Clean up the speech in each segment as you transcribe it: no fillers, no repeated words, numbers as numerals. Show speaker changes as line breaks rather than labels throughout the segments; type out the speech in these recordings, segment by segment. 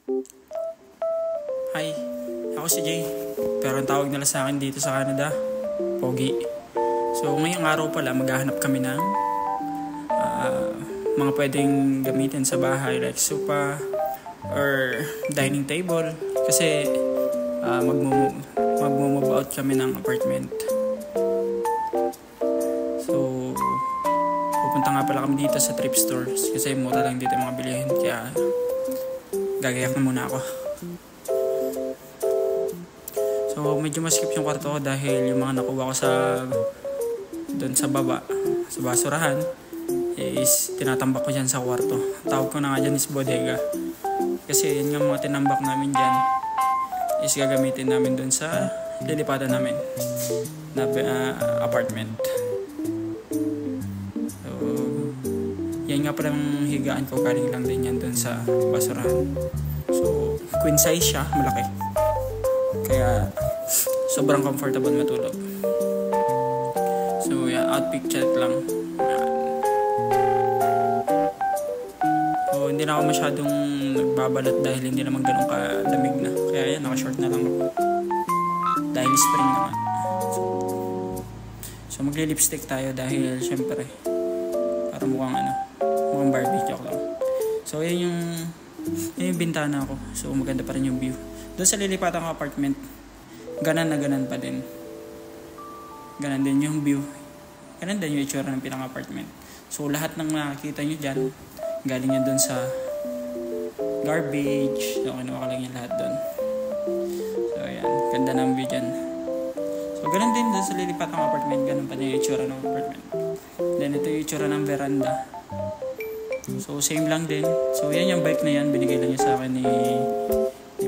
Hi, ako si Jay. Pero ang tawag nila sa akin dito sa Canada, Pogi. So ngayong araw pala maghahanap kami ng mga pwedeng gamitin sa bahay like sofa or dining table. Kasi mag-move out kami ng apartment. So pupunta nga pala kami dito sa thrift stores kasi mura lang dito yung mga bilihin. Kaya gagayak na muna ako. So medyo maskip yung kwarto ko dahil yung mga nakuha ko doon sa baba, sa basurahan is tinatambak ko dyan sa kwarto. Tawag ko na nga dyan is bodega. Kasi yun yung mga tinambak namin dyan is gagamitin namin doon sa lilipatan namin na apartment. So yan nga palang higaan ko, galing lang din yan doon sa basurahan. So queen size siya, malaki. Kaya sobrang comfortable matulog. So yeah, outfit check lang. So hindi na ako masyadong nagbabalot dahil hindi naman ganun kalamig na. Kaya yan, naka-short na lang ako. Dahil spring naman. So magli-lipstick tayo dahil syempre para mukhang Barbie, joke lang. So yun yung bintana ko. So maganda pa rin yung view. Doon sa lilipatan ko apartment, ganan na ganan pa din. Ganan din yung view. Ganan din yung itsura ng pinang-apartment. So lahat ng nakikita nyo dyan, galing yan doon sa garbage. So kinuha lang yung lahat doon. So yan, ganda ng view dyan. So ganan din doon sa lilipatan ko apartment, ganan pa din yung itsura ng apartment. Then ito yung itsura ng veranda. So same lang din. So yan yung bike na yan, binigay lang niya sa akin ni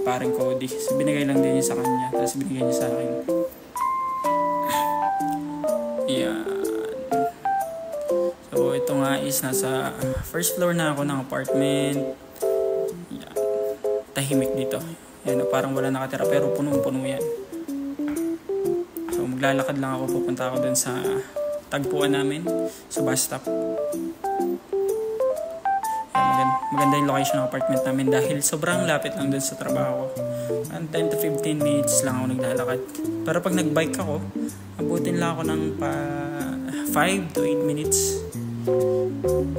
parang Cody. So, binigay lang din niya sa kanya. Tapos binigay niya sa akin. Yan. So, ito nga is nasa first floor na ako ng apartment. Yan. Tahimik dito. Yan, parang wala nakatira pero punong-puno yan. So, maglalakad lang ako. Pupunta ako dun sa tagpuan namin. Sa bus stop. Maganda yung location ng apartment namin dahil sobrang lapit lang dun sa trabaho. 10 to 15 minutes lang ako naglalakad. Pero pag nagbike ako, abutin lang ako ng 5 to 8 minutes.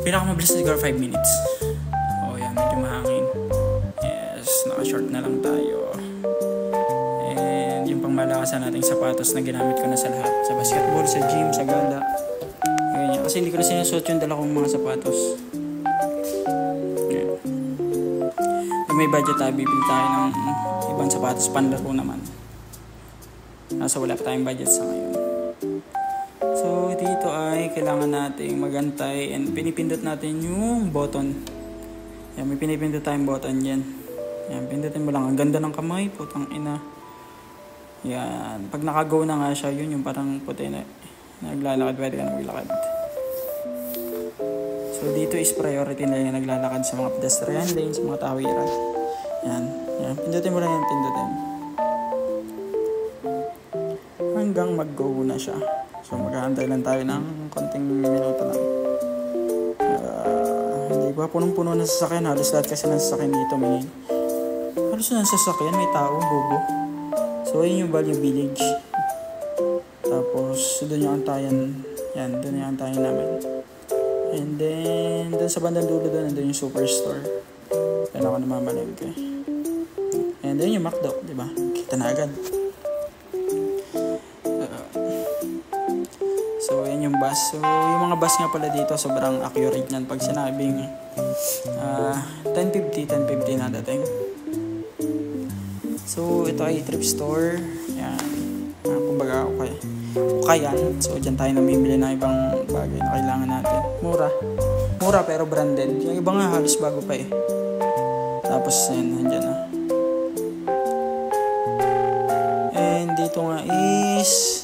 Pinakamabilis na siguro 5 minutes. Oh yan, medyo mahangin. Yes, naka-short na lang tayo. And yung pangmalakasan nating sapatos na ginamit ko na sa lahat. Sa basketball, sa gym, sa gala. Ganyan. Kasi hindi ko na sinusuot yung dala kong mga sapatos. May budget tayo, bibili tayo ng ibang sapatos, panlaro naman. Nasa wala pa tayong budget sa ngayon. So dito ay kailangan nating magantay and pinipindot natin yung button. Yan, may pinipindot tayong button yan. Yan, pindutin mo lang. Ang ganda ng kamay, putang ina. Yan, pag nakago na nga siya, yun yung parang puti na naglalakad, pwede ka na maglakad. So dito is priority na yung naglalakad sa mga pedestrian lane, sa mga tawiran. Yan. Yan. Pindutin mo lang yan, pindutin. Hanggang mag-go na siya. So maghahantay lang tayo ng konting minuto lang. Hindi ba punong-puno na sasakyan? Halos lahat kasi ng sasakyan dito may... Halos na sasakyan, may tao, bobo. So yun yung Value Village. Tapos doon yung antayan. Yan, doon yung antayan namin. And then, doon sa bandang dulo doon, doon yung superstore. Yan ako namamalengke. And then yung McDo, di ba? Kita na agad. So, yan yung bus. So, yung mga bus nga pala dito, sobrang accurate niyan. Pag sinabing 10:50 na dating. So, ito ay thrift store. Yan. Kumbaga, okay. Kayan. So, dyan tayo namimili ng ibang bagay na kailangan natin. Mura pero branded. Yung iba nga halos bago pa eh. Tapos, yan, nandyan na. And dito nga is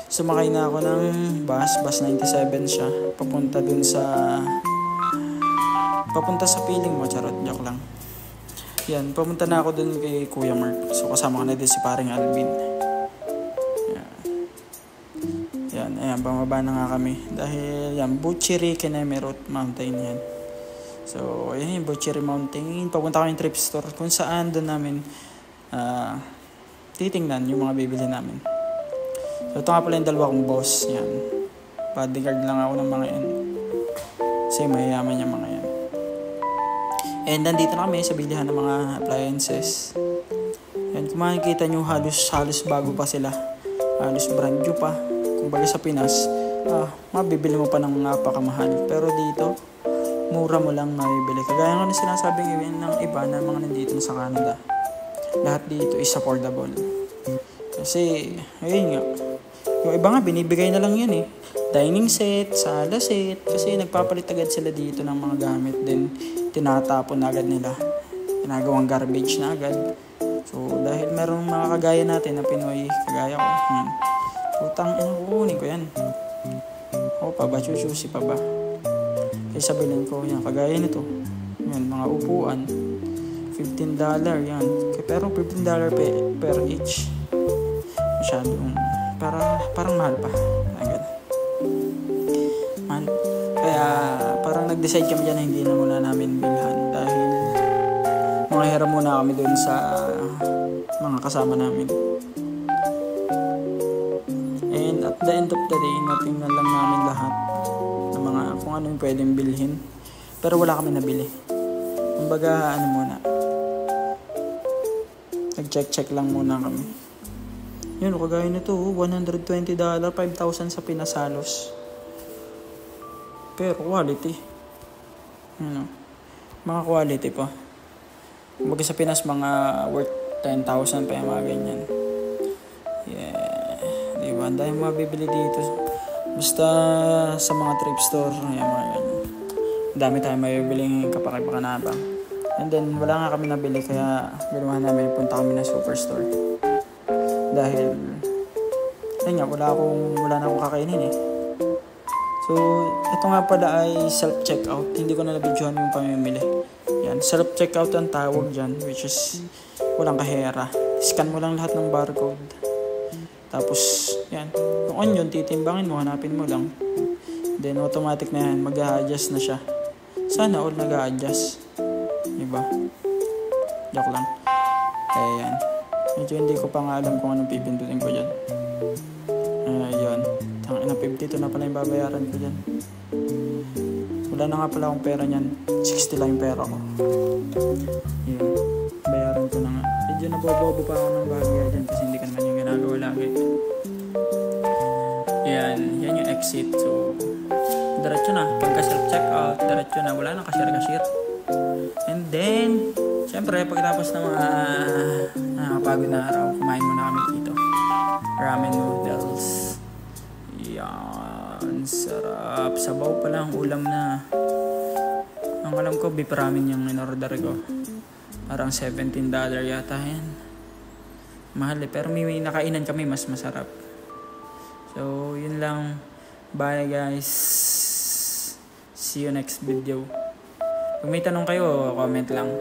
sumakay na ako ng bus 97 siya. Papunta sa feeling mo. Charot, joke lang. Yan, papunta na ako dun kay Kuya Mark. So, kasama ko na din si paring Alvin. Yan, ayan, bumaba na nga kami. Dahil yan, Buchiri, Kenemerot Mountain yan. So, ayan yung Butchery Mountain. Papunta kami yung thrift store kung saan doon namin titingnan yung mga bibili namin. So, ito nga pala yung dalawa kong boss. Yan. Bodyguard lang ako ng mga yan. Kasi mayayaman yung mga yan. And nandito na kami sa bilihan ng mga appliances. Yan, kung makikita nyo, halos bago pa sila. Halos brand new pa. Kung baga sa Pinas, mabibili mo pa ng napakamahal. Pero dito, mura mo lang mabibili. Kagaya nga na sinasabing ng iba na mga nandito na sa Canada. Lahat dito is affordable. Kasi, ayun nga. Yung iba nga, binibigay na lang yan eh. Dining set, sala set. Kasi nagpapalit agad sila dito ng mga gamit. Then, tinatapon na agad nila. Ginagawang garbage na agad. So, dahil merong mga kagaya natin na Pinoy, kagaya ko. Yan. Utang, kukunin ko yan. O pa ba? Chuchusi pa ba? Kaya sabihin ko, yan, kagaya nito. Yan, mga upuan. $15 yan. Pero $15 per each. Masyadong, parang mahal pa. Agad. Mahal. Kaya, parang nag-decide kami dyan na hindi na muna namin bilhan. Dahil, mga hira muna kami dun sa mga kasama namin. And at the end of the day, natingnan lang namin lahat ng mga kung ano yung pwedeng bilhin. Pero wala kami nabili. Kumbaga, muna. Nag-check lang muna kami. Yun, kagaya nito, $120, 5,000 sa Pinas halos. Pero quality. Mga quality pa. Kumbaga sa Pinas, mga worth 10,000 pa yung mga ganyan. Yeah. Diba? Dahil mabibili dito. Basta sa mga thrift store, yung mga ganyan. Dami tayong mabibiling kapaki-pakanabang. And then, wala nga kami nabili, kaya ginawa namin, punta kami ng superstore. Dahil, ayun nga, wala na akong kakainin eh. So, ito nga pala ay self-checkout. Hindi ko na nabidyohan yung pamimili. Yan, self-checkout ang tawag dyan, which is walang kahera. Scan mo lang lahat ng barcode. Tapos, yan, yung onion, titimbangin mo, hanapin mo lang. Then, automatic na yan, mag-a-adjust na siya. Sana all nag-a-adjust. Diba? Joke lang. Kaya yan. Medyo hindi ko pa nga alam kung anong pipindutin ko dyan. Ayun. Tangina, 52 na pala yung babayaran ko dyan. Wala na nga pala akong pera nyan. 60 lang yung pera ko. Yun. Bayaran ko na nga. Medyo nabobobo pa ako ng bahagya dyan kasi hindi ka naman yung ginagawa lagi. Yan. Yan yung exit. So, diretso na. Pagka self-checkout, diretso na. Wala na cashier. And then, syempre, pagkatapos ng mga nakakapagod na araw, kumain muna kami dito. Ramen noodles. Yan. Sarap. Sabaw pa lang. Ulam na. Ang alam ko, beef ramen yung in-order ko. Parang $17 yata yan. Mahal eh. Pero may nakainan kami, mas masarap. So, yun lang. Bye guys. See you next video. Kung may tanong kayo, comment lang.